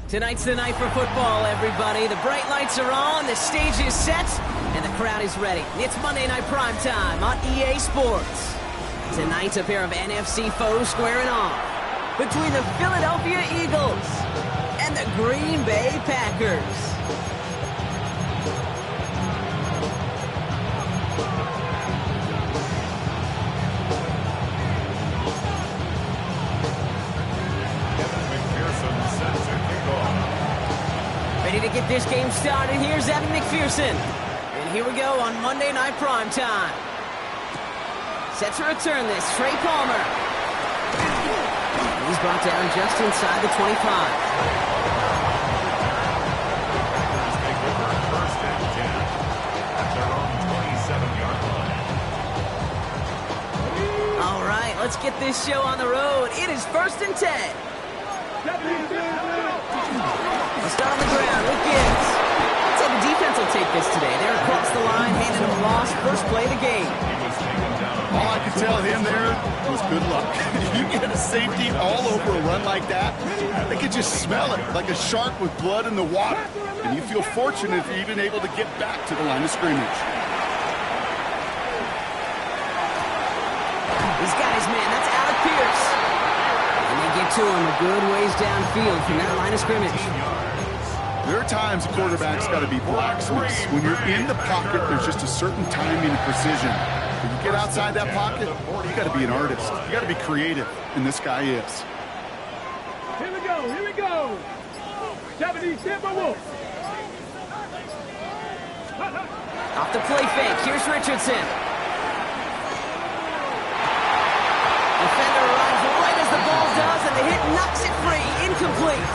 Tonight's the night for football, everybody. The bright lights are on, the stage is set, and the crowd is ready. It's Monday Night Prime Time on EA Sports. Tonight, a pair of NFC foes squaring off between the Philadelphia Eagles and the Green Bay Packers. Ready to get this game started. Here's Evan McPherson. And here we go on Monday Night Prime Time. Set to return this, Trey Palmer. He's brought down just inside the 25. Take over first and 10 at their own 27-yard line. All right, let's get this show on the road. It is first and 10. We'll start on the ground with Gibbs. I'd say the defense will take this today. They're across the line, handed a loss, first play of the game. All I could tell him there was good luck. You get a safety all over a run like that, they could just smell it, like a shark with blood in the water. And you feel fortunate if you're even able to get back to the line of scrimmage. He's got his man. That's Alec Pierce. And they get to him a good ways downfield from that line of scrimmage. There are times a quarterback's got to be blacksmiths. When you're in the pocket, there's just a certain timing and precision. When you get outside that pocket, you got to be an artist. You got to be creative, and this guy is. Here we go, here we go. 70 Timberwolves. Off the play fake, here's Richardson. Defender arrives right as the ball does, and the hit knocks it free. Incomplete.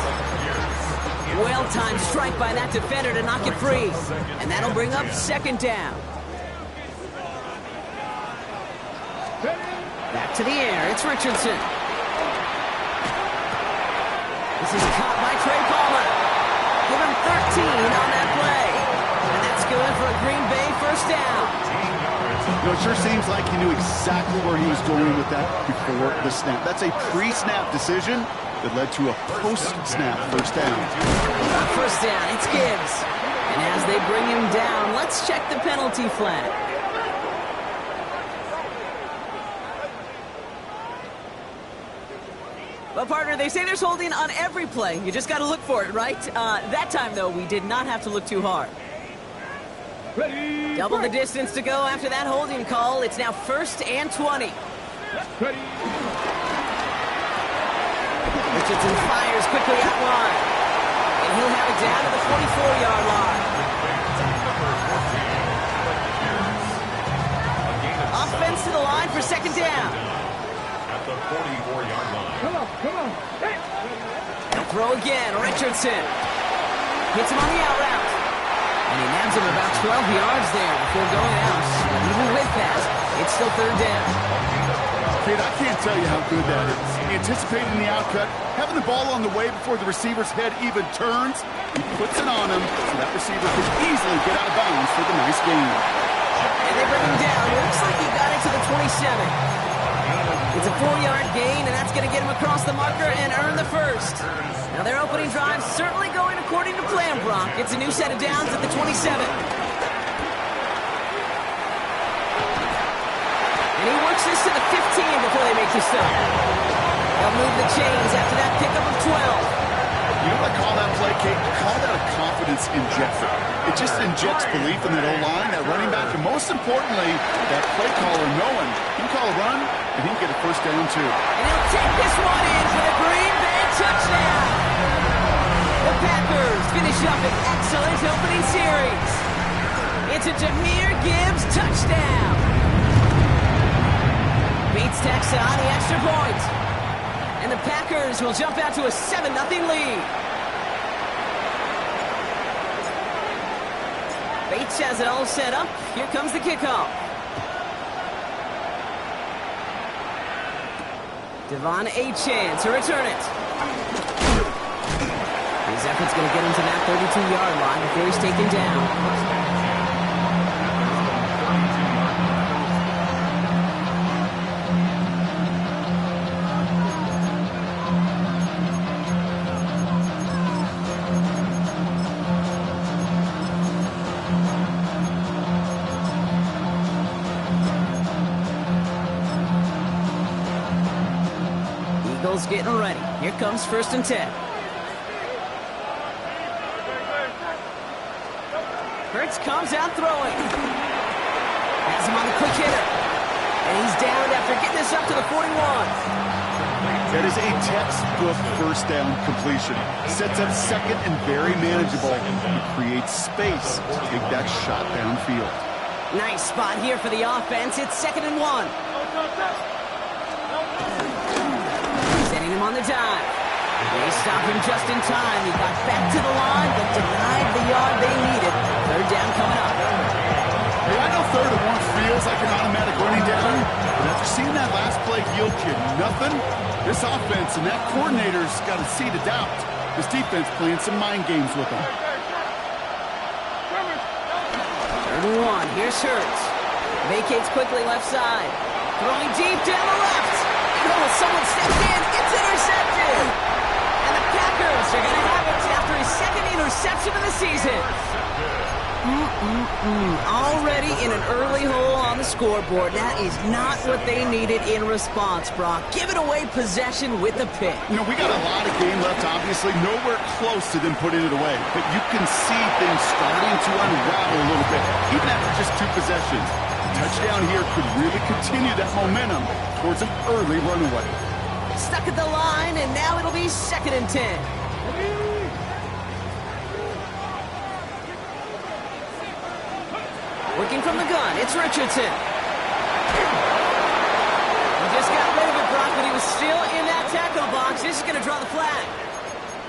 Well-timed strike by that defender to knock it free. And that'll bring up second down. Back to the air, it's Richardson. This is caught by Trey Palmer. Give him 13 on that play. And that's good for a Green Bay first down. You know, it sure seems like he knew exactly where he was going with that before the snap. That's a pre-snap decision that led to a post-snap first down. First down, it's Gibbs. And as they bring him down, let's check the penalty flag. Well, partner, they say there's holding on every play. You just got to look for it, right? That time, though, we did not have to look too hard. Ready, Double the distance to go after that holding call. It's now first and 20. ready. Richardson fires quickly out wide. And he'll have it down to the 44-yard line. Offense to the line for second down. At the 44-yard line. Come on, hey. They'll throw again, Richardson. Hits him on the out route. And he nabs him about 12 yards there before going out. But even with that, it's still third down. Kid, I can't tell you how good that is. Anticipating the outcut, having the ball on the way before the receiver's head even turns, he puts it on him so that receiver can easily get out of bounds for the nice gain. And they bring him down. Looks like he got it to the 27. It's a 4-yard gain, and that's going to get him across the marker and earn the first. Now their opening drive certainly going according to plan, Brock. It's a new set of downs at the 27. And he works this to the 15 before they make the stop. They'll move the chains after that pickup of 12. You know what I call that play, Kate? I call that a confidence injector. It just injects belief in that O-line, that running back, and most importantly, that play caller knowing he can call a run, and he can get a first down too. And he'll take this one in for the Green Bay touchdown. The Packers finish up an excellent opening series. It's a Jahmyr Gibbs touchdown. Beats Texas on the extra point. And the Packers will jump out to a 7-0 lead. Bates has it all set up. Here comes the kickoff. Devon Achane to return it. His effort's going to get him to that 32-yard line before he's taken down. Eagles getting ready. Here comes 1st and 10. Hurts comes out throwing. Has him on the quick hitter. And he's down after getting this up to the 41. That is a textbook first down completion. Sets up second and very manageable. He creates space to take that shot downfield. Nice spot here for the offense. It's 2nd and 1. Setting him on the dive. They stop him just in time. He got back to the line, but denied the yard they needed. 3rd down coming up. Hey, I know 3rd and 1 feels like an automatic running down, but after seeing that last play yield kid nothing, this offense and that coordinator's got a seed of doubt. This defense playing some mind games with them. 3rd and 1. Here's Hurts. Vacates quickly left side. Throwing deep down the left. Oh, someone stepped in. It's intercepted. And the Packers are going to have it after his 2nd interception of the season. Already in an early hole on the scoreboard. That is not what they needed in response, Brock. Giving away possession with the pick. You know, we got a lot of game left, obviously. Nowhere close to them putting it away. But you can see things starting to unravel a little bit, even after just 2 possessions. A touchdown here could really continue that momentum towards an early runaway. Stuck at the line, and now it'll be 2nd and 10. Working from the gun, it's Richardson. He just got rid of it, Brock, but he was still in that tackle box. This is going to draw the flag.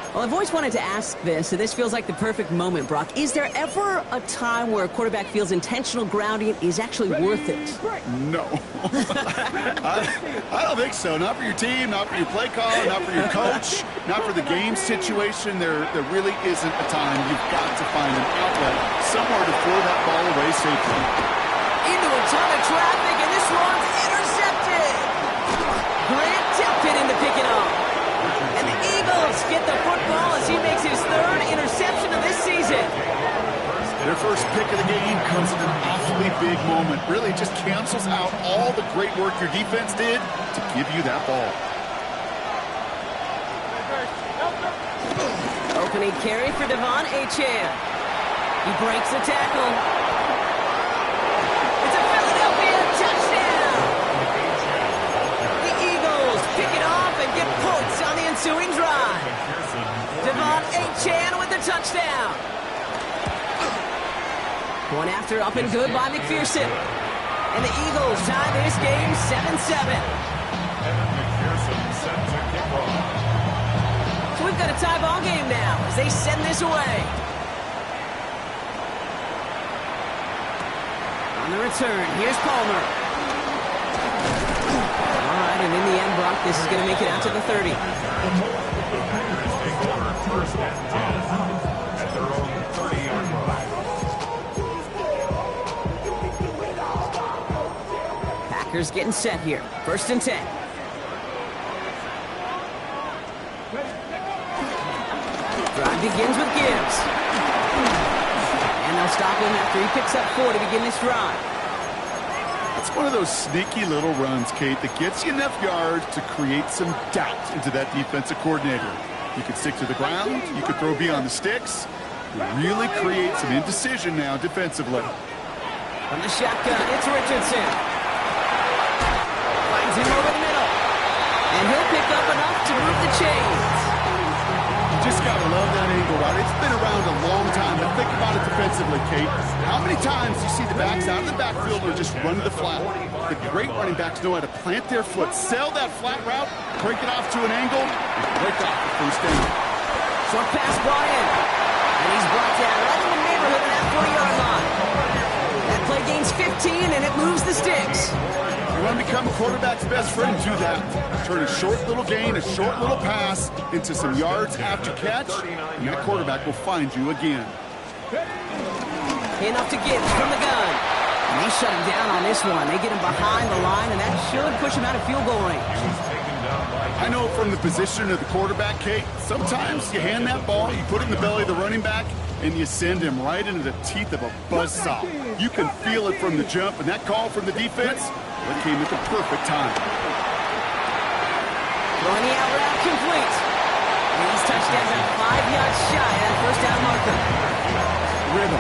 Well, I've always wanted to ask this, and this feels like the perfect moment, Brock. Is there ever a time where a quarterback feels intentional grounding is actually worth it? No. I don't think so. Not for your team, not for your play caller, not for your coach, not for the game situation. There really isn't a time. You've got to find an outlet, somewhere to throw that ball away safely. Into a ton of traffic, and this one's intercepted. Grant tempted into picking up. And the Eagles get the football as he makes his 3rd interception of this season. Their first pick of the game comes at an awfully big moment. Really just cancels out all the great work your defense did to give you that ball. Opening carry for Devon Achane. He breaks the tackle. It's a Philadelphia touchdown. The Eagles pick it off and get points on the ensuing drive. Devon Achane with the touchdown. One after up and good by McPherson. And the Eagles tie this game 7-7. So we've got a tie ball game now as they send this away. On the return, here's Palmer. All right, and in the end, Brock, this is going to make it out to the 30. First and 10 at their own 30-yard line. Packers getting set here. 1st and 10. Drive begins with Gibbs. And they'll stop him after he picks up 4 to begin this drive. It's one of those sneaky little runs, Kate, that gets you enough yards to create some doubt into that defensive coordinator. You could stick to the ground. You could throw beyond the sticks. You really create some indecision now defensively. From the shotgun, it's Richardson. Finds him over the middle. And he'll pick up enough to move the chains. You just got to love that angle, right? It's been around a long time. That think about it defensively, Kate. How many times do you see the backs out of the backfield or just run to the flat? The great running backs know how to plant their foot, sell that flat route, break it off to an angle, and break off the first down. Short pass brought in. And he's brought down right in the neighborhood of that 40-yard line. That play gains 15, and it moves the sticks. You want to become a quarterback's best friend, do that. Turn a short little gain, a short little pass into some yards after catch, and that quarterback will find you again. Enough to Gibbs from the gun. And they shut him down on this one. They get him behind the line, and that should push him out of field goal range. I know from the position of the quarterback, Kate, sometimes you hand that ball, you put it in the belly of the running back, and you send him right into the teeth of a buzzsaw. You can feel it from the jump, and that call from the defense, it came at the perfect time. Throwing the out route complete. And he's touchdown about 5 yards shy of that first down marker. Rhythm.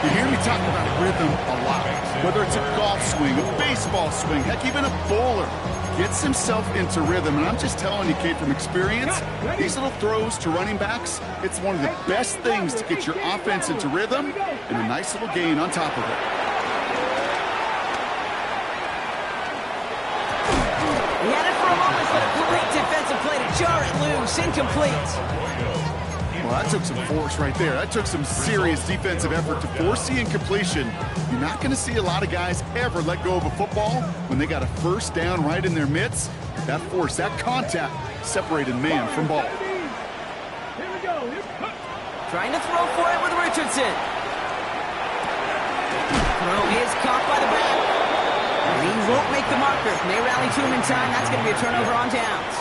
You hear me talk about rhythm a lot. Whether it's a golf swing, a baseball swing, heck, even a bowler gets himself into rhythm. And I'm just telling you, Kate, from experience, these little throws to running backs, it's one of the best things to get your offense into rhythm and a nice little gain on top of it. He had it for a moment, but a great defensive play to jar it loose. Incomplete. Well, that took some force right there. That took some serious defensive effort to force the incompletion. You're not going to see a lot of guys ever let go of a football when they got a first down right in their midst. That force, that contact, separated man from ball. Here we go. Trying to throw for it with Richardson. Throw is caught by the back. And he won't make the marker. They rally to him in time. That's going to be a turnover on downs.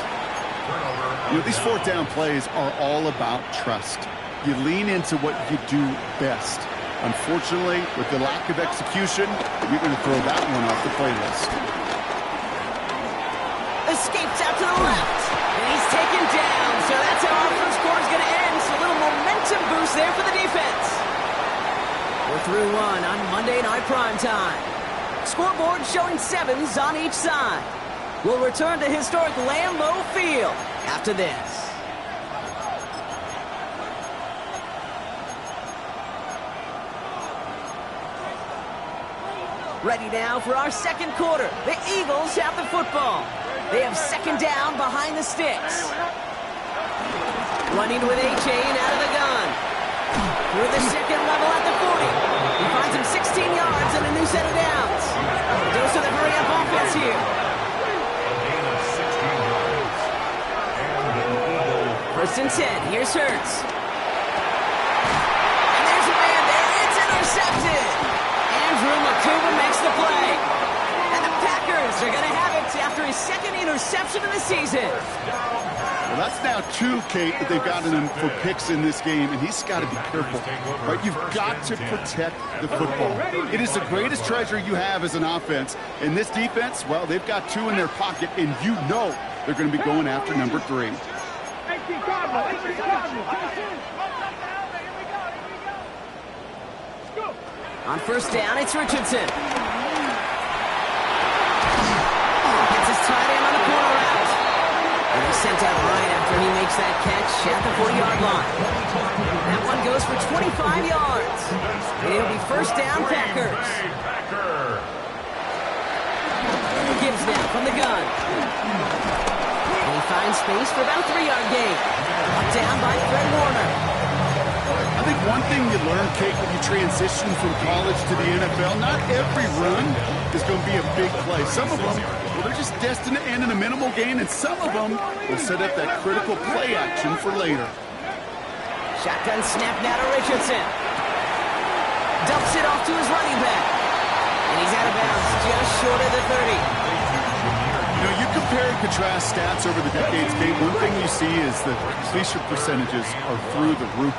You know, these fourth down plays are all about trust. You lean into what you do best. Unfortunately, with the lack of execution, you're going to throw that one off the playlist. Escapes out to the left. And he's taken down. So that's how our first quarter is going to end. So a little momentum boost there for the defense. We're through one on Monday Night Primetime. Scoreboard showing 7s on each side. We'll return to historic Lambeau Field after this. Ready now for our second quarter. The Eagles have the football. They have second down behind the sticks. Running with A-Chain out of the gun. Through the second level at the 40. He finds him 16 yards and a new set of downs. Goes to the hurry-up offense here. First and 10. Here's Hurts. And there's a man there. It's intercepted. Andrew McCoon makes the play. And the Packers are going to have it after his second interception of the season. Well, that's now 2, Kate, that they've gotten him for picks in this game, and he's got to be careful. Right? You've got to protect the football. It is the greatest treasure you have as an offense. And this defense, well, they've got 2 in their pocket, and you know they're going to be going after number 3. On first down, it's Richardson. Gets his tight end on the corner route. And he's sent out right after he makes that catch at the 40-yard line. That one goes for 25 yards. And it'll be first down, Packers. Gibbs now from the gun. And he finds space for about a 3-yard gain. Brought down by Fred Warner. I think one thing you learn, Kate, when you transition from college to the NFL, not every run is going to be a big play. Some of them, well, they're just destined to end in a minimal gain, and some of them will set up that critical play action for later. Shotgun snap now to Richardson. Dumps it off to his running back. And he's out of bounds just short of the 30. You know, you compare and contrast stats over the decades, Kate. One thing you see is the completion percentages are through the roof.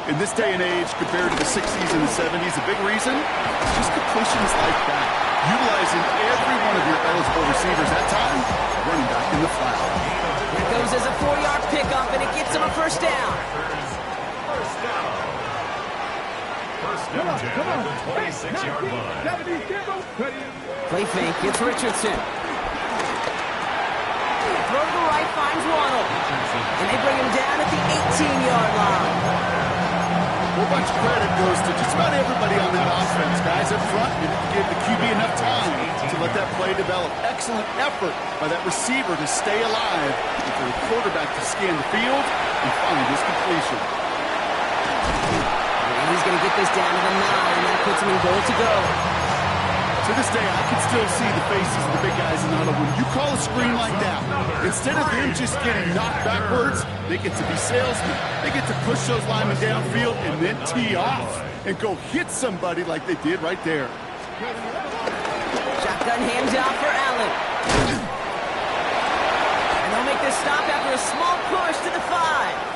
In this day and age, compared to the 60s and the 70s, a big reason is just completions like that. Utilizing every one of your eligible receivers that time, running back in the flat. Here goes as a 4-yard pickup, and it gets him a first down. Come on. 26-yard line. Play fake, it's Richardson. Throw to the right, finds Ronald. And they bring him down at the 18-yard line. whole bunch of credit goes to just about everybody on that offense. Guys up front didn't give the QB enough time to let that play develop. Excellent effort by that receiver to stay alive and for the quarterback to scan the field and find his completion. And he's going to get this down to the 9. That puts him in goal to go. To this day, I can still see the faces of the big guys in the huddle. When you call a screen like that, instead of them just getting knocked backwards, they get to be salesmen. They get to push those linemen downfield and then tee off and go hit somebody like they did right there. Shotgun handoff for Allen. And they'll make this stop after a small push to the 5.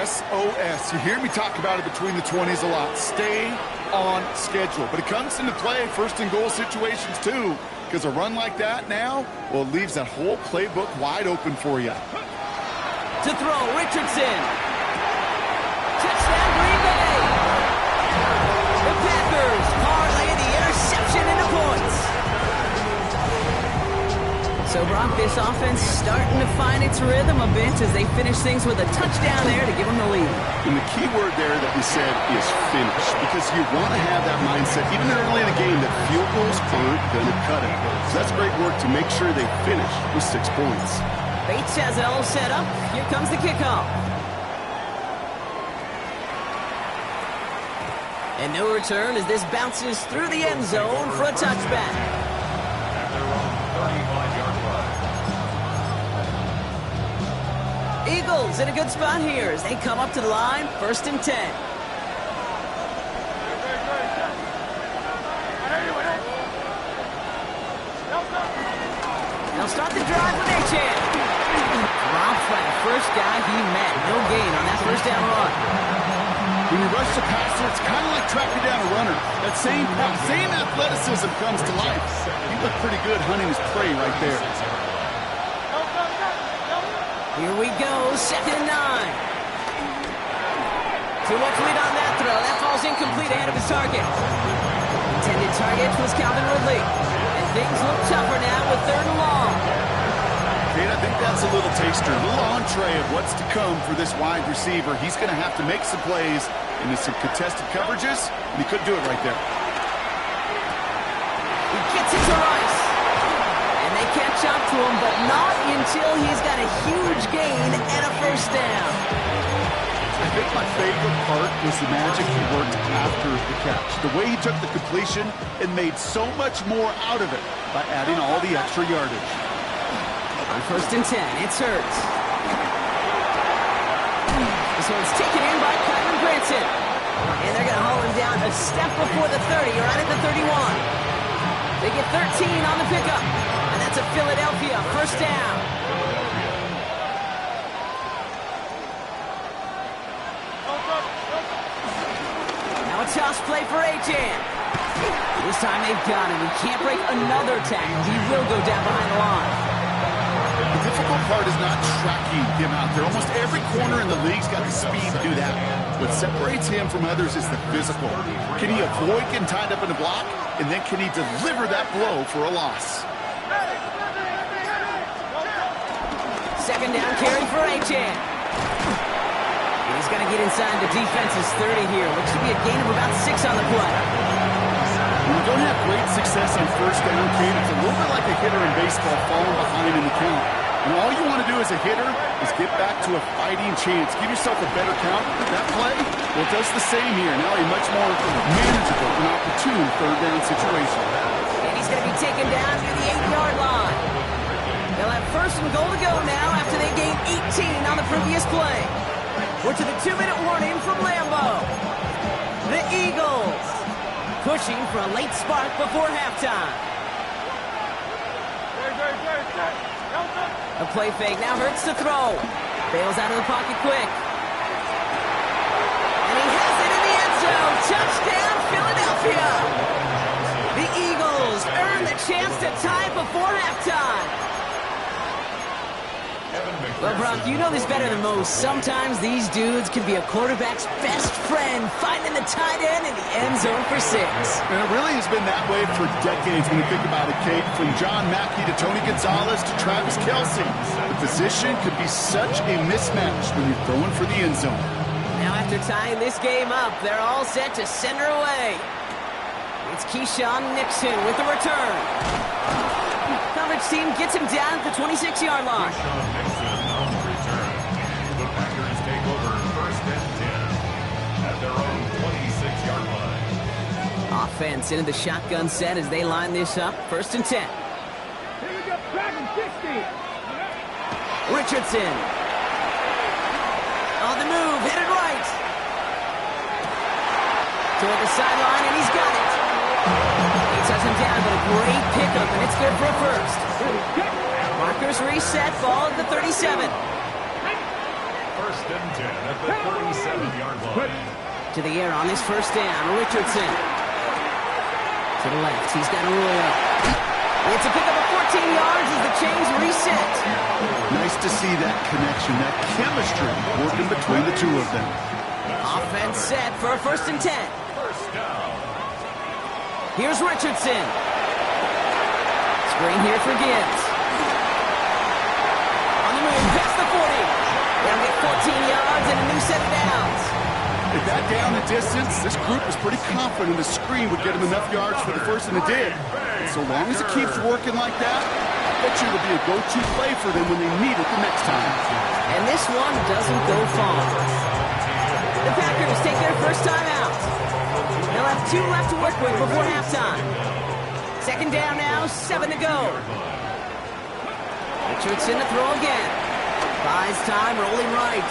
SOS. You hear me talk about it between the 20s a lot. Stay on schedule. But it comes into play first and goal situations too, because a run like that now, well, it leaves that whole playbook wide open for you. To throw, Richardson. Touchdown, Green Bay. The Packers parlay the interception into points. So, Brock, this offense starting to find its rhythm a bit as they finish things with a touchdown there to give them the lead. And the key word there that we said is finish, because you want to have that mindset, even early in the game, that field goals aren't going to cut it. So that's great work to make sure they finish with 6 points. Bates has it all set up. Here comes the kickoff. And no return as this bounces through the end zone for a touchback. At their own 35-yard line. Eagles in a good spot here as they come up to the line, 1st and 10. They'll start the drive with Achane. Dropped by the first guy he met. No gain on that first down run. When you rush the passer, it's kind of like tracking down a runner. That same athleticism comes to life. He looked pretty good hunting his prey right there. Here we go, 2nd and 9. Too much lead on that throw. That falls incomplete ahead of his target. Intended target was Calvin Ridley. And things look tougher now with 3rd and long. Kate, I think that's a little taster, a little entree of what's to come for this wide receiver. He's going to have to make some plays into some contested coverages, and he couldn't do it right there. He gets it to Rice. And they catch up to him, but not until he's got a huge gain and a first down. I think my favorite part was the magic he worked after the catch. The way he took the completion and made so much more out of it by adding all the extra yardage. On 1st and 10, it's Hurts. This one's taken in by Kyron Granson. And they're going to haul him down a step before the 30, right at the 31. They get 13 on the pickup. And that's a Philadelphia 1st down. Now a toss play for Achane. This time they've got him. He can't break another tackle. He will go down behind the line. The difficult part is not tracking him out there. Almost every corner in the league's got the speed to do that. What separates him from others is the physical. Can he avoid getting tied up in a block? And then can he deliver that blow for a loss? 2nd down carry for Achane. He's going to get inside the defense's 30 here. Looks to be a gain of about 6 on the play. When you don't have great success on 1st down, Kate, it's a little bit like a hitter in baseball falling behind in the count. And all you want to do as a hitter is get back to a fighting chance. Give yourself a better count. That play, well, it does the same here. Now a much more manageable and opportune 3rd down situation. And he's going to be taken down near the 8-yard line. They'll have 1st and goal to go now after they gained 18 on the previous play. We're to the 2-minute warning from Lambeau. The Eagles pushing for a late spark before halftime. A play fake now Hurts to throw. Bails out of the pocket quick. And he has it in the end zone. Touchdown, Philadelphia. The Eagles earn the chance to tie before halftime. Well, Brock, you know this better than most. Sometimes these dudes can be a quarterback's best friend, finding the tight end in the end zone for 6. And it really has been that way for decades when you think about it, Kate. From John Mackey to Tony Gonzalez to Travis Kelce. The position could be such a mismatch when you're throwing for the end zone. Now at after tying this game up, they're all set to send her away. It's Keyshawn Nixon with the return. Coverage team gets him down at the 26-yard line. Keyshawn Nixon on the return. The Packers take over 1st and 10 at their own 26-yard line. Offense into the shotgun set as they line this up. 1st and 10. Here we go, Packers 60. Richardson. On the move, hit it right. Toward the sideline, and he's got it. He touches him down, but a great pickup, and it's good for a first. Markers reset, ball at the 37. 1st and 10 at the 37-yard line. To the air on this first down, Richardson. To the left, he's got a roll up. It's a pickup of 14 yards as the chains reset. Nice to see that connection, that chemistry working between the two of them. Offense set for a 1st and 10. First down. Here's Richardson. Screen here for Gibbs. On the move, past the 40. They'll get 14 yards and a new set of downs. At that down the distance, this group was pretty confident the screen would get them enough yards for the first, and it did. And so long as it keeps working like that, I bet you it'll be a go-to play for them when they need it the next time. And this one doesn't go far. The Packers take their first time out. They'll have 2 left to work with before halftime. 2nd down now, 7 to go. Richardson to throw again. Buys time, rolling right.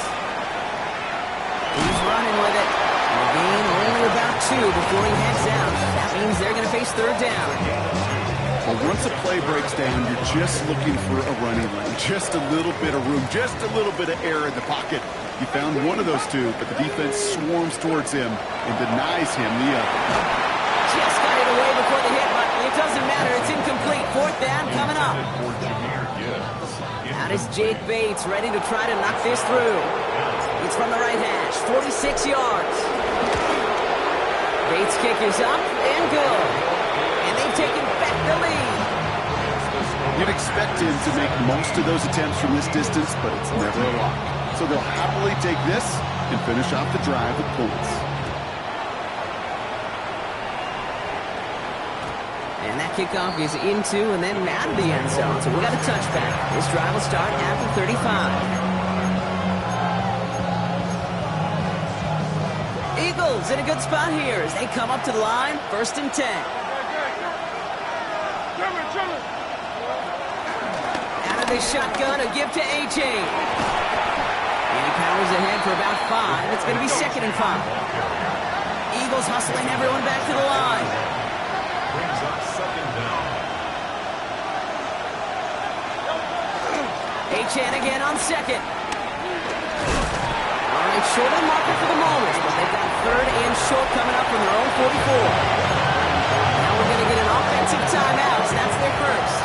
He's running with it. A gain only about 2 before he heads out. That means they're going to face 3rd down. Well, once a play breaks down, you're just looking for a running lane. Just a little bit of room, just a little bit of air in the pocket. He found one of those 2, but the defense swarms towards him and denies him the other. Just got it away before the hit, but it doesn't matter. It's incomplete. 4th down coming up. Out is Jake Bates, ready to try to knock this through. It's from the right hash, 46 yards. Bates' kick is up and good. And they've taken back the lead. You'd expect him to make most of those attempts from this distance, but it's never a lock. So they'll happily take this and finish off the drive with points. And that kickoff is into and then out of the end zone. So we got a touchback. This drive will start at the 35. Eagles in a good spot here as they come up to the line. 1st and 10. Out of the shotgun, a give to A-Chain. And he powers ahead for about 5. It's going to be 2nd and 5. Eagles hustling everyone back to the line. Brings up 2nd down. A-Chain again on 2nd. All right, short of the marker for the moment, but they've got 3rd and short coming up from their own 44. Now we're going to get an offensive timeout. So that's their first.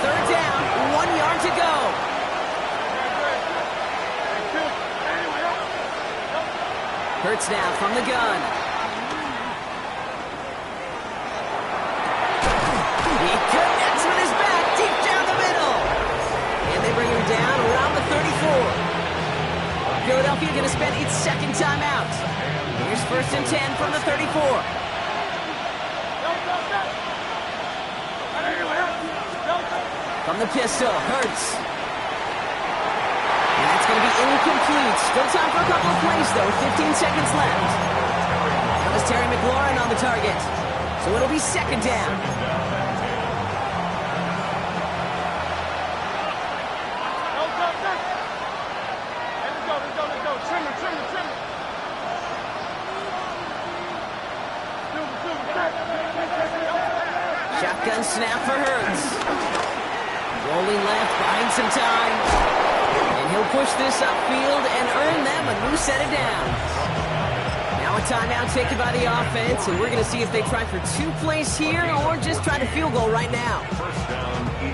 3rd down, 1 yard to go. Hurts now from the gun. He connects with his back deep down the middle. And they bring him down around the 34. Philadelphia going to spend its 2nd timeout. Here's 1st and 10 from the 34. From the pistol, Hurts. And that's going to be incomplete. Still time for a couple of plays, though. 15 seconds left. That was Terry McLaurin on the target. So it'll be 2nd down. Shotgun snap for Hurts. Rolling left, buying some time. And he'll push this upfield and earn them a new set of downs. Now a timeout taken by the offense, and we're going to see if they try for 2 plays here or just try to field goal right now.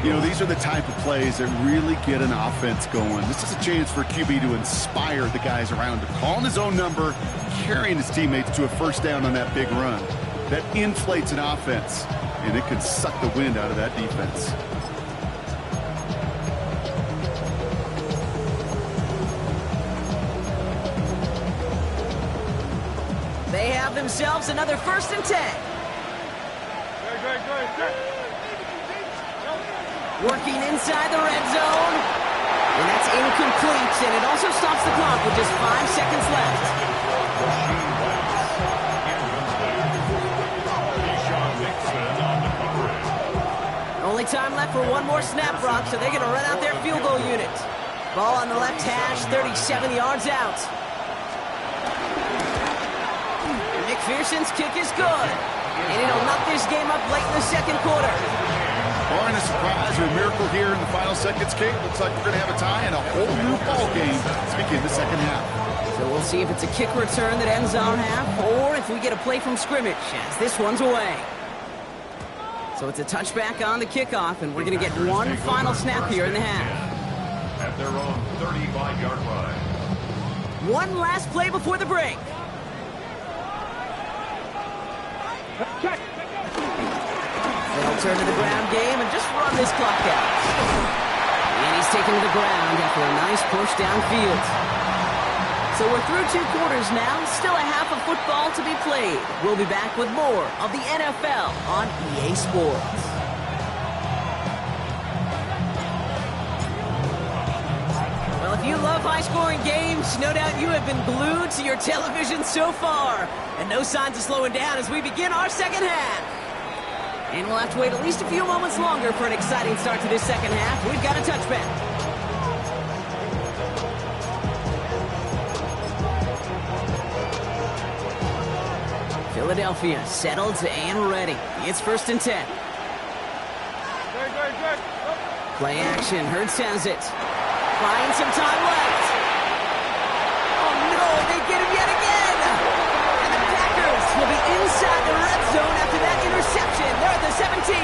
You know, these are the type of plays that really get an offense going. This is a chance for QB to inspire the guys around him. Calling his own number, carrying his teammates to a 1st down on that big run. That inflates an offense, and it can suck the wind out of that defense. have themselves another 1st and 10. Working inside the red zone. And that's incomplete, and it also stops the clock with just 5 seconds left. Only time left for one more snap, Brock, so they're going to run out their field goal unit. Ball on the left hash, 37 yards out. McPherson's kick is good, and it'll knock this game up late in the 2nd quarter. Barring a surprise or a miracle here in the final seconds, Kate, looks like we're going to have a tie and a whole new ball game to begin the 2nd half. So we'll see if it's a kick return that ends our half, or if we get a play from scrimmage, as this one's away. So it's a touchback on the kickoff, and we're going to get one final snap here in the half. At their own 35-yard line. One last play before the break. Check. They'll turn to the ground game and just run this clock out. And he's taken to the ground after a nice push downfield. So we're through 2 quarters now, still a half of football to be played. We'll be back with more of the NFL on EA Sports. Well, if you love high-scoring games, no doubt you have been glued to your television so far. And no signs of slowing down as we begin our 2nd half. And we'll have to wait at least a few moments longer for an exciting start to this 2nd half. We've got a touchback. Philadelphia settled and ready. It's 1st and 10. Play action. Hurts has it. Finds some time left. Oh no, they get him yet again. And the Packers will be inside the red zone after that interception. They're at the 17.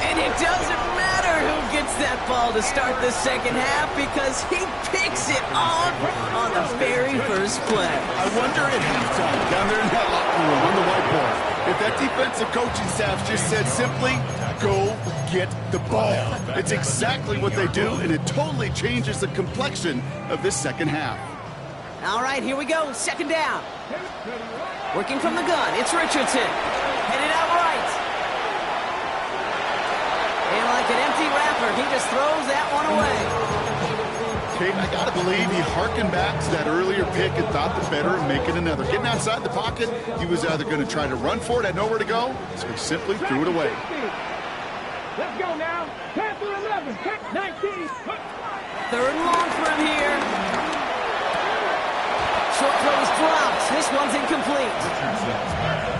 And it doesn't matter who gets that ball to start the 2nd half because he picks it off on the very first play. I wonder at halftime, down there in that locker room on the whiteboard, if that defensive coaching staff just said simply, go get the ball. It's exactly what they do, and it totally changes the complexion of this 2nd half. All right, here we go. 2nd down. Working from the gun, it's Richardson. Headed out right. And like an empty wrapper, he just throws that one away. Kate, I got to believe he harkened back to that earlier pick and thought the better of making another. Getting outside the pocket, he was either going to try to run for it, had nowhere to go, so he simply threw it away. Let's go now. 10 through 11. 19. 3rd and long for him here. Short throw is dropped. This one's incomplete.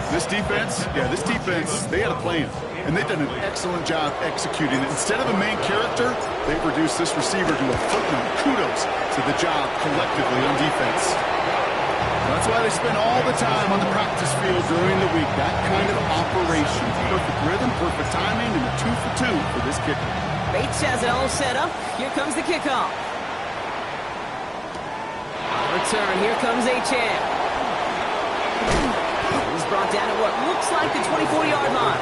This defense, they had a plan. And they've done an excellent job executing it. Instead of a main character, they've reduced this receiver to a footnote. Kudos to the job collectively on defense. That's why they spend all the time on the practice field during the week. That kind of operation. Perfect rhythm, perfect timing, and a 2 for 2 for this kicker. Bates has it all set up. Here comes the kickoff. Return. Here comes Achane. He's brought down at what looks like the 24-yard line.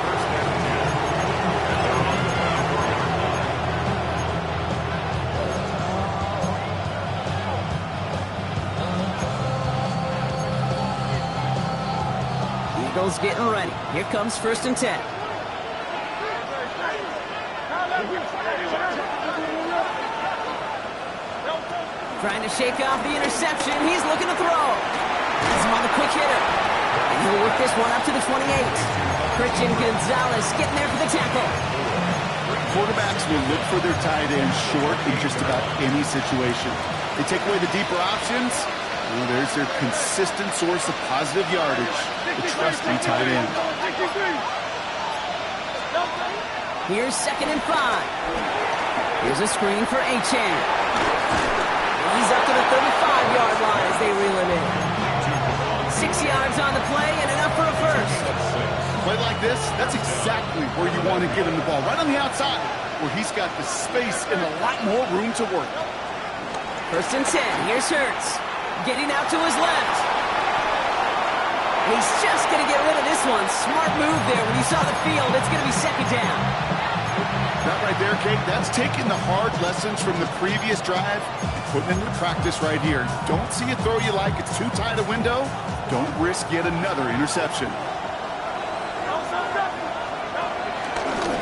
Eagles getting ready. Here comes 1st and 10. Trying to shake off the interception. He's looking to throw. Has him on the quick hitter. And he'll work this one up to the 28. Christian Gonzalez getting there for the tackle. Quarterbacks will look for their tight end short in just about any situation. They take away the deeper options. Well, there's their consistent source of positive yardage, the trusty tight end. Here's 2nd and 5. Here's a screen for Achane. He's up to the 35-yard line as they reel him in. 6 yards on the play and enough for a first. Play like this, that's exactly where you want to get him the ball. Right on the outside, where he's got the space and a lot more room to work. 1st and 10. Here's Hurts. Getting out to his left. He's just going to get rid of this one. Smart move there. When you saw the field, it's going to be 2nd down. That right there, Kate, that's taking the hard lessons from the previous drive and putting it into practice right here. Don't see a throw you like. It's too tight a window. Don't risk yet another interception.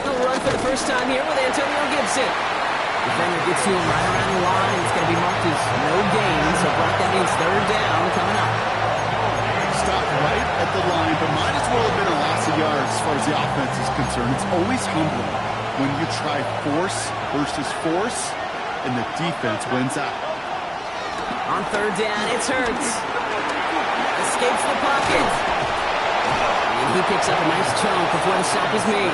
He'll run for the first time here with Antonio Gibson. Defender gets to him right around the line. It's going to be marked as no gain. So Brock, that means third down coming up. Stopped right at the line, but might as well have been a loss of yards as far as the offense is concerned. It's always humbling when you try force versus force, and the defense wins out. On third down, it's Hurts. Escapes the pocket. And he picks up a nice chunk before the sack is made.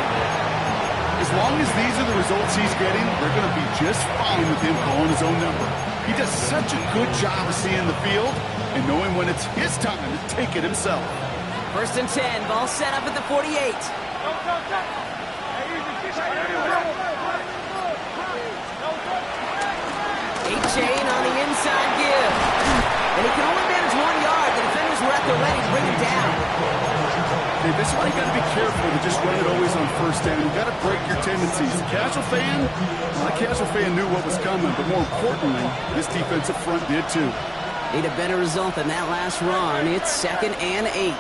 As long as these are the results he's getting, they're going to be just fine with him calling his own number. He does such a good job of seeing the field and knowing when it's his time to take it himself. First and 10, ball set up at the 48. Chain on the inside give. And he can only manage 1 yard. The defenders were at the ready to bring him down. Hey, this one you got to be careful to just run it always on first down. You got to break your tendencies. Casual fan, my casual fan knew what was coming, but more importantly, this defensive front did too. Need a better result than that last run. It's 2nd and 8.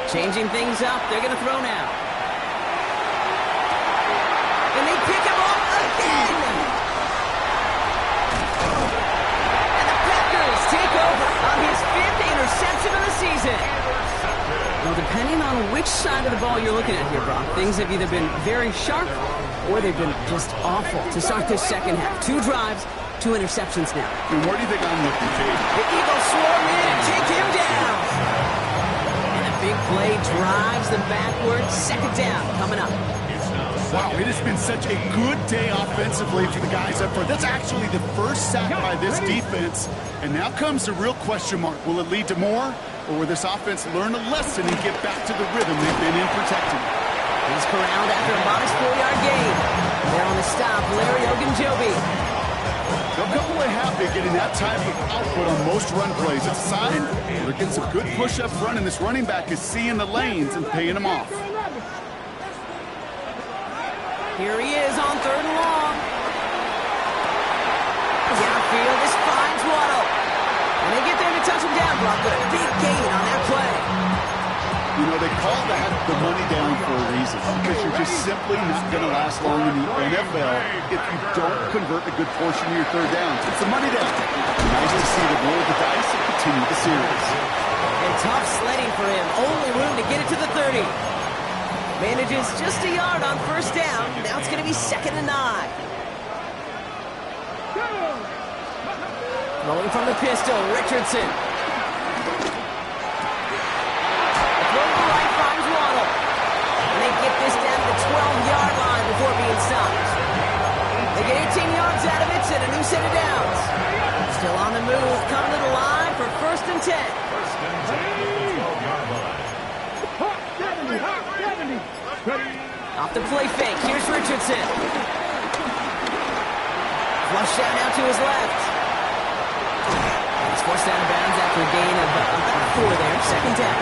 Changing things up. They're going to throw now. And they pick him off again. And the Packers take over on his 5th interception of the season. Well, depending on which side of the ball you're looking at here, Brock, things have either been very sharp or they've been just awful to start this second half. 2 drives, 2 interceptions now. And where do you think I'm looking, Kate? The Eagles swarm in and take him down. And a big play drives them backwards. 2nd down coming up. Wow, it has been such a good day offensively for the guys up front. That's actually the first sack by this defense. And now comes the real question mark. Will it lead to more? Or will this offense learn a lesson and get back to the rhythm they've been in protecting? He's corralled after a modest 4-yard gain. There on the stop, Larry Ogunjobi. They'll come away happy getting that type of output on most run plays. It's a sign they're getting some good push up front, and this running back is seeing the lanes and paying them off. Here he is on 3rd and long. Downfield, this finds Waddle. And they get there to touch him down, Brock, but a big gain on that play. You know, they call that the money down for a reason, because you're just simply not going to last long in the NFL if you don't convert a good portion of your 3rd downs. It's a money down. Nice to see them roll the dice and continue the series. And tough sledding for him. Only room to get it to the 30. Manages just a yard on 1st down. Now it's going to be 2nd and 9. Rolling from the pistol, Richardson. Throw to the right finds Waddle. And they get this down to the 12-yard line before being stopped. They get 18 yards out of it and a new set of downs. Still on the move, coming to the line for 1st and 10. First and 10 at the 12-yard line. Off the play fake, here's Richardson. Flush out now to his left. He's forced out of bounds after a gain of about 4 there, 2nd down.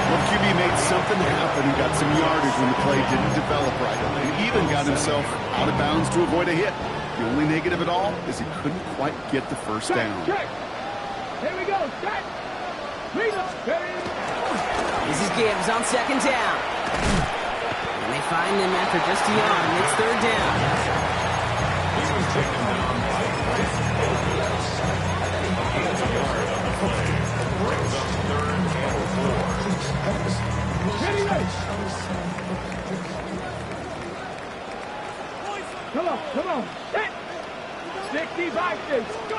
Well, QB made something happen and got some yardage when the play didn't develop right. He even got himself out of bounds to avoid a hit. The only negative at all is he couldn't quite get the 1st down. Here we go. This is Gibbs on 2nd down. And they find him after just a yard. It's 3rd down. He was taken down by Brings up 3rd and 4. Come on. 65 6. Go.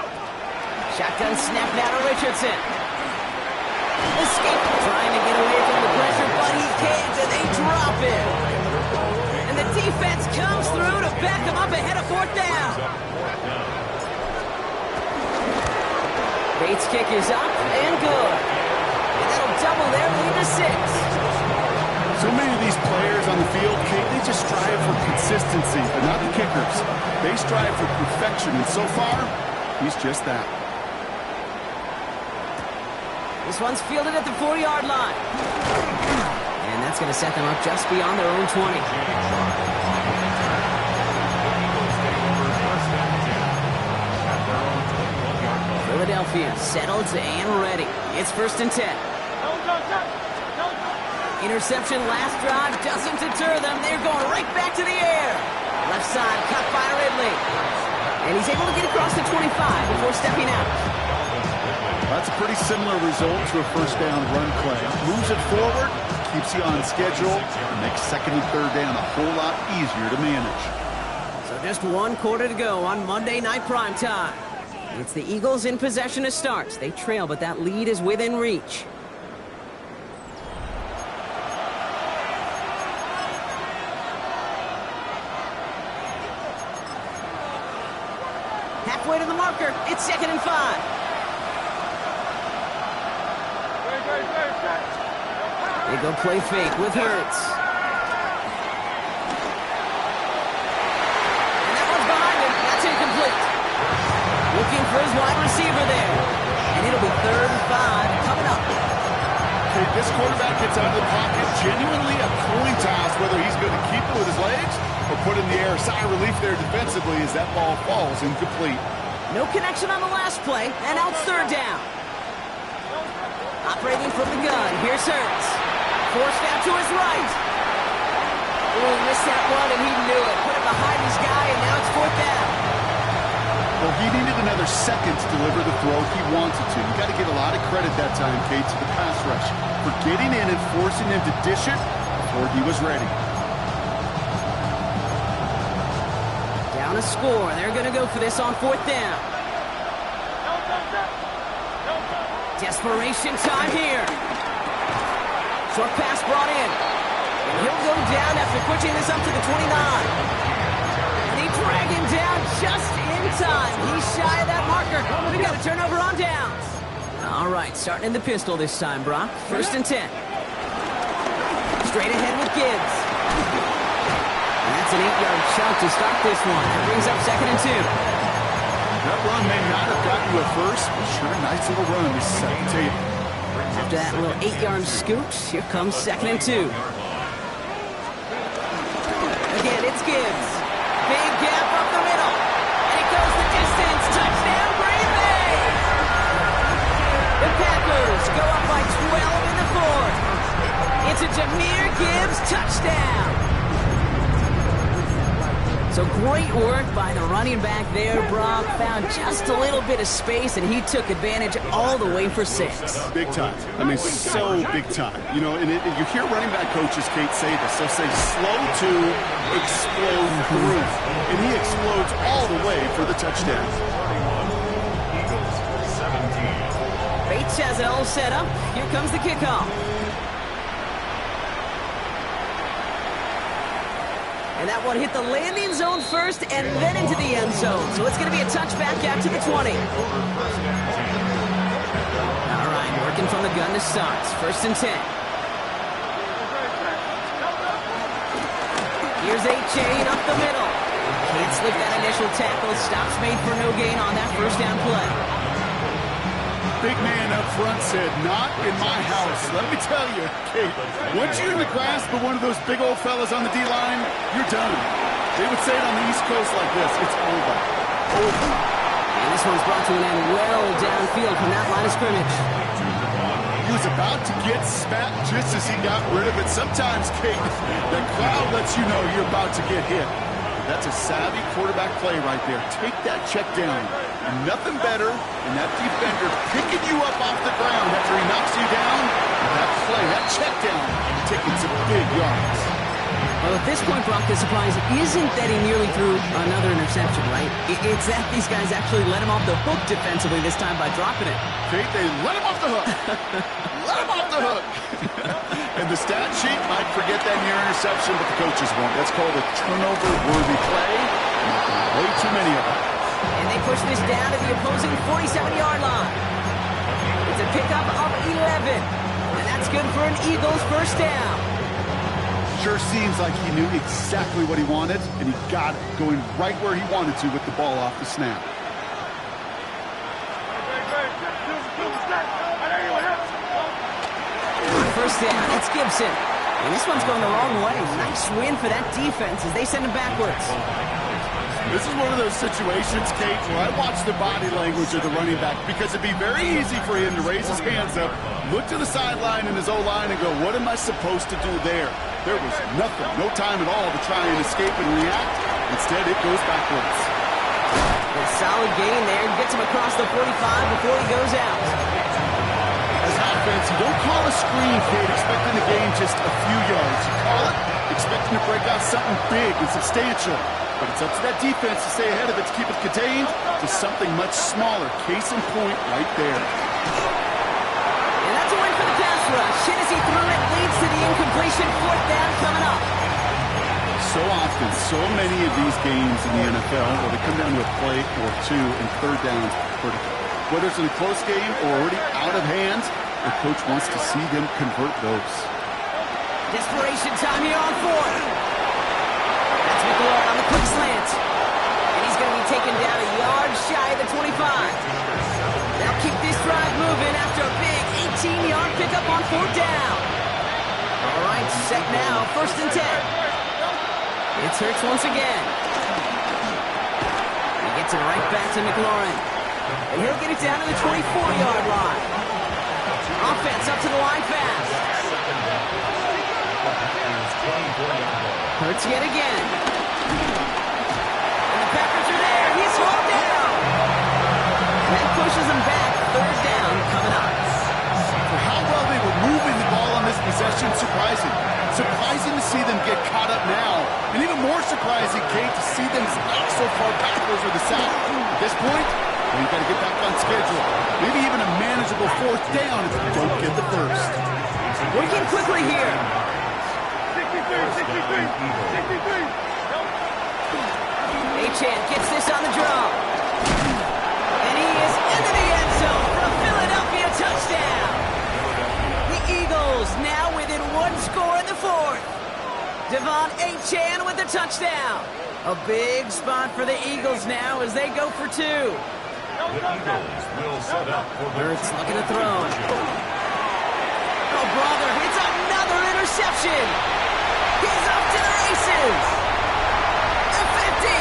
Shotgun snap now to Richardson. Escape, trying to get away from the pressure, but he can't, and they drop him. And the defense comes through to back him up ahead of 4th down. Bates' kick is up and good. And that'll double their lead to 6. So many of these players on the field, Kate, they just strive for consistency, but not the kickers. They strive for perfection, and so far, he's just that. This one's fielded at the 4-yard line. And that that's going to set them up just beyond their own 20. Philadelphia settled and ready. It's 1st and 10. Interception last drive doesn't deter them. They're going right back to the air. Left side cut by Ridley. And he's able to get across the 25 before stepping out. That's a pretty similar result to a first down run play. Moves it forward, keeps you on schedule, and makes 2nd and 3rd down a whole lot easier to manage. So just 1 quarter to go on Monday Night Primetime. It's the Eagles in possession to start. They trail, but that lead is within reach. Halfway to the marker. It's 2nd and 5. They go play fake with Hurts. And that one's behind him. That's incomplete. Looking for his wide receiver there. And it'll be 3rd and 5 coming up. Okay, this quarterback gets out of the pocket. Genuinely a coin toss whether he's going to keep it with his legs or put in the air. Sigh of relief there defensively as that ball falls incomplete. No connection on the last play, and out 3rd down. Operating from the gun, here's Hurts. Forced out to his right. Oh, he missed that one, and he knew it. Put it behind his guy, and now it's 4th down. Well, he needed another second to deliver the throw he wanted to. You got to give a lot of credit that time, Kate, to the pass rush for getting in and forcing him to dish it before he was ready. Down a score. They're going to go for this on 4th down. Desperation time here. Short pass brought in. And he'll go down after pushing this up to the 29. And they drag him down just in time. He's shy of that marker. We got a turnover on downs. All right, starting in the pistol this time, Brock. 1st and 10. Straight ahead with Gibbs. And that's an 8-yard chunk to start this one. That brings up 2nd and 2. That run may not have gotten you a first, but sure, a nice little run to set the table. After that little 8-yard scoot, here comes 2nd and 2. Again, it's Gibbs. Big gap up the middle. And it goes the distance. Touchdown, Green Bay! The Packers go up by 12 in the 4th. It's a Jahmyr Gibbs touchdown. So great work by the running back there, Brock. Found just a little bit of space, and he took advantage all the way for 6. Big time. I mean, so big time. You know, and you hear running back coaches, Kate, say this. They'll say slow to explode through. And he explodes all the way for the touchdown. Eagles 17. Bates has it all set up. Here comes the kickoff. And that one hit the landing zone first and then into the end zone. So it's going to be a touchback out to the 20. All right, working from the gun to start. 1st and 10. Here's A-Chain up the middle. Can't slip that initial tackle. Stops made for no gain on that 1st down play. Big man up front said, not in my house. Let me tell you, Kate, once you're in the grasp of one of those big old fellas on the D-line, you're done. They would say it on the East Coast like this, it's over. Over. And this one's brought to an end well downfield from that line of scrimmage. He was about to get spat just as he got rid of it. Sometimes, Kate, the crowd lets you know you're about to get hit. That's a savvy quarterback play right there. Take that check down. And nothing better than that defender picking you up off the ground after he knocks you down. And that play, that check down, taking some big yards. Well, at this point, Brock, the surprise isn't that he nearly threw another interception, right? It's that these guys actually let him off the hook defensively this time by dropping it. Kate, they let him off the hook. Let him off the hook. And the stat sheet might forget that near interception, but the coaches won't. That's called a turnover-worthy play. Way too many of them. And they push this down to the opposing 47-yard line. It's a pickup of 11. And that's good for an Eagles 1st down. Sure seems like he knew exactly what he wanted, and he got it, going right where he wanted to with the ball off the snap. On 1st down, it's Gibson. And this one's going the wrong way. Nice win for that defense as they send him backwards. This is one of those situations, Kate, where I watch the body language of the running back because it'd be very easy for him to raise his hands up, look to the sideline in his O-line and go, what am I supposed to do there? There was nothing, no time at all to try and escape and react. Instead, it goes backwards. A solid gain there. Gets him across the 45 before he goes out. As offense, you don't call a screen, Kate, expecting to gain just a few yards. You call it expecting to break out something big and substantial. But it's up to that defense to stay ahead of it, to keep it contained to something much smaller. Case in point right there. And that's a win for the pass rush. Hit as he threw it, leads to the incompletion. Fourth down coming up. So often, so many of these games in the NFL where they come down to a play or two and third downs critical. Whether it's in a close game or already out of hand, the coach wants to see them convert those. Desperation time here on fourth. That's McLaurin on the quick slant. And he's going to be taken down a yard shy of the 25. They'll keep this drive moving after a big 18-yard pickup on fourth down. All right, set now, 1st and 10. It's Hurts once again. He gets it right back to McLaurin. And he'll get it down to the 24-yard line. Offense up to the line fast. Hurts yet again. And the Packers are there. He's slowed down. That pushes him back. 3rd down coming up. For how well they were moving the ball on this possession, surprising. Surprising to see them get caught up now. And even more surprising, Kate, to see them not so far back over the south. At this point, you've got to get back on schedule. Maybe even a manageable 4th down if you don't get the first. Working quickly here. 63. Achane gets this on the draw. And he is into the end zone for a Philadelphia touchdown. The Eagles now within 1 score in the 4th. Devon Achane with the touchdown. A big spot for the Eagles now as they go for 2. The Eagles will set up for the Hurts looking to throw. Oh, brother, it's another interception. He's off to the races. The 50.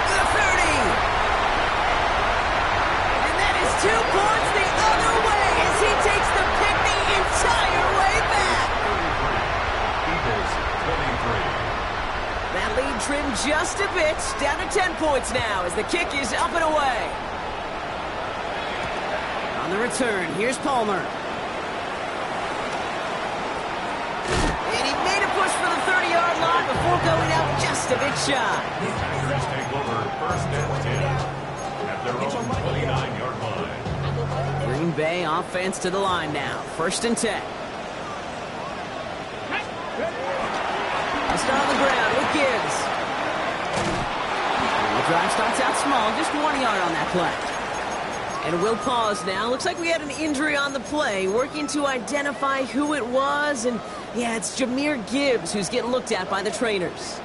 The 30. And that is 2 points the other way as he takes the pick the entire way back. Eagles 23. That lead trimmed just a bit, down to 10 points now as the kick is up and away. On the return, here's Palmer. And he made a push for the 30-yard line before going out just a bit shy. Packers take over 1st and 10 at their own 29-yard line. Green Bay offense to the line now, 1st and 10. Start on the ground with Gibbs. The drive starts out small, just 1 yard on that play. And we'll pause now. Looks like we had an injury on the play. Working to identify who it was. And yeah, it's Jahmyr Gibbs who's getting looked at by the trainers.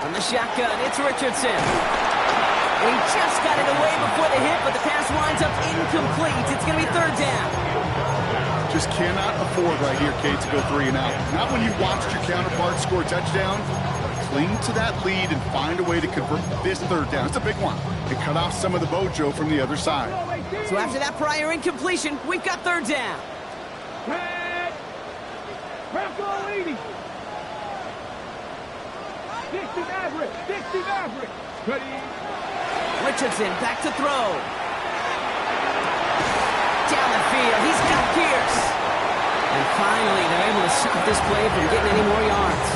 From the shotgun, it's Richardson. He just got it away before the hit, but the pass winds up incomplete. It's going to be 3rd down. Just cannot afford right here, Kate, to go 3 and out. Not when you watched your counterpart score a touchdown. Cling to that lead and find a way to convert this 3rd down. It's a big one. And cut off some of the mojo from the other side. So after that prior incompletion, we've got 3rd down. Press all 80. 60 Maverick. Ready. Richardson back to throw. Down the field, he's got Pierce. And finally, they're able to stop this play from getting any more yards.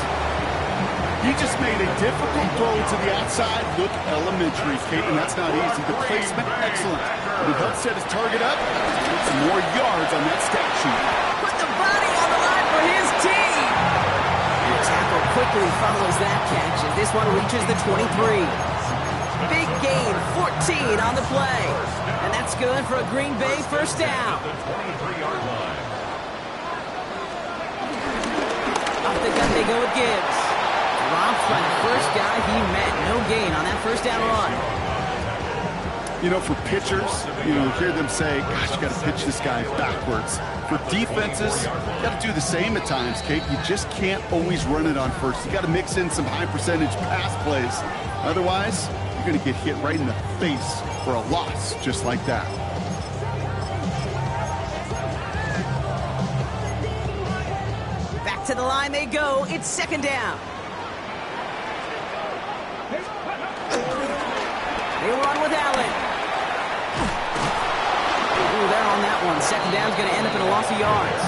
He just made a difficult throw to the outside. Look elementary, Kate, and that's not easy. The placement, excellent. But he helped set his target up. Get some more yards on that stat sheet. Put the body on the line for his team. The tackle quickly follows that catch as this one reaches the 23. Big gain, 14 on the play. And that's good for a Green Bay 1st down. The 23-yard line. Off the gun they go with Gibbs. Dropped by the first guy he met. No gain on that 1st down run. You know, for pitchers, you hear them say, gosh, you got to pitch this guy backwards. For defenses, you got to do the same at times, Kate. You just can't always run it on first. You got to mix in some high-percentage pass plays. Otherwise, you're going to get hit right in the face for a loss just like that. Back to the line they go. It's second down. They run with Allen. Ooh, they're on that one. Second down's going to end up in a loss of yards.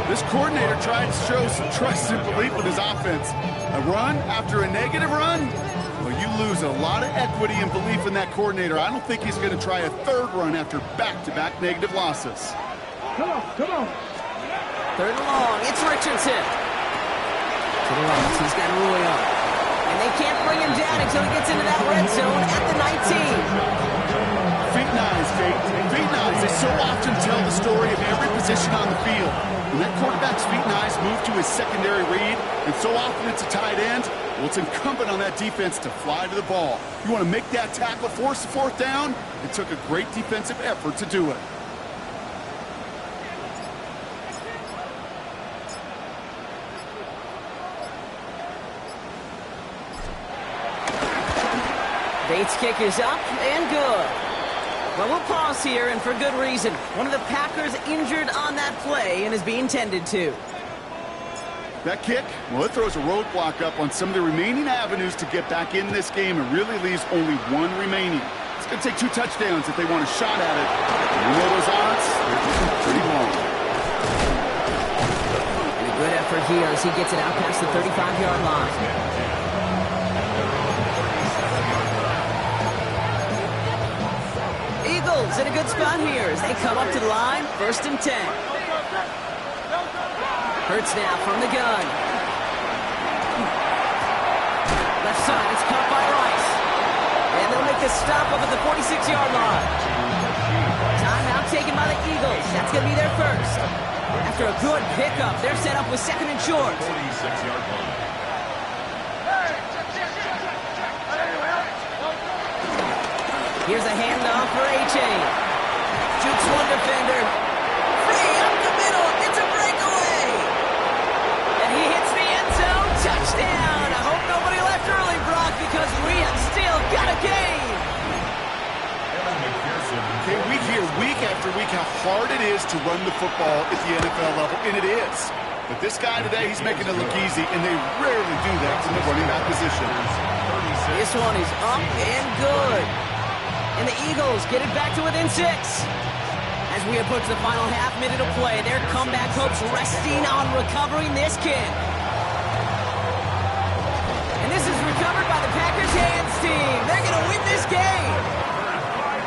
This coordinator tried to show some trust and belief with his offense. A run after a negative run? Well, you lose a lot of equity and belief in that coordinator. I don't think he's going to try a third run after back-to-back negative losses. Come on, come on. Third and long. It's Richardson. To the right. He's got Roy on. And they can't bring him down until he gets into that red zone at the 19. Feet nines, Kate. Feet nines. They so often tell the story of every position on the field. When that quarterback's feet nines move to his secondary read, and so often it's a tight end, well, it's incumbent on that defense to fly to the ball. You want to make that tackle, force the fourth down? It took a great defensive effort to do it. Bates' kick is up and good. Well, we'll pause here, and for good reason. One of the Packers injured on that play and is being tended to. That kick, well, it throws a roadblock up on some of the remaining avenues to get back in this game and really leaves only one remaining. It's going to take 2 touchdowns if they want a shot at it. You know those odds? They're getting pretty long. And a good effort here as he gets it out past the 35-yard line. Eagles in a good spot here as they come up to the line. 1st and 10. Hurts now from the gun. Left side, it's caught by Rice. And they'll make the stop up at the 46-yard line. Timeout taken by the Eagles. That's going to be their first. After a good pickup, they're set up with 2nd and short. 46-yard line. Here's a handoff for A-Chain. Shoots one defender. Free up the middle. It's a breakaway. And he hits the end zone. Touchdown. I hope nobody left early, Brock, because we have still got a game. Okay, we hear week after week how hard it is to run the football at the NFL level, and it is. But this guy today, he's making it look easy, and they rarely do that from the running back position. This one is up and good. And the Eagles get it back to within 6. As we approach the final half-minute of play, their comeback hopes resting on recovering this kick. And this is recovered by the Packers hands team. They're going to win this game.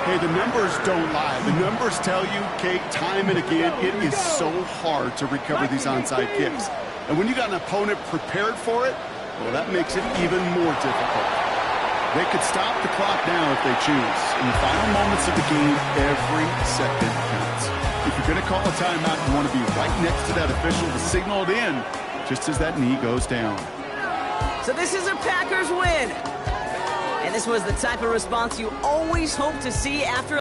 Hey, the numbers don't lie. The numbers tell you, Kate, time and again, it is so hard to recover these onside kicks. And when you got an opponent prepared for it, well, that makes it even more difficult. They could stop the clock now if they choose. In the final moments of the game, every second counts. If you're going to call a timeout, you want to be right next to that official to signal it in just as that knee goes down. So this is a Packers win. And this was the type of response you always hope to see after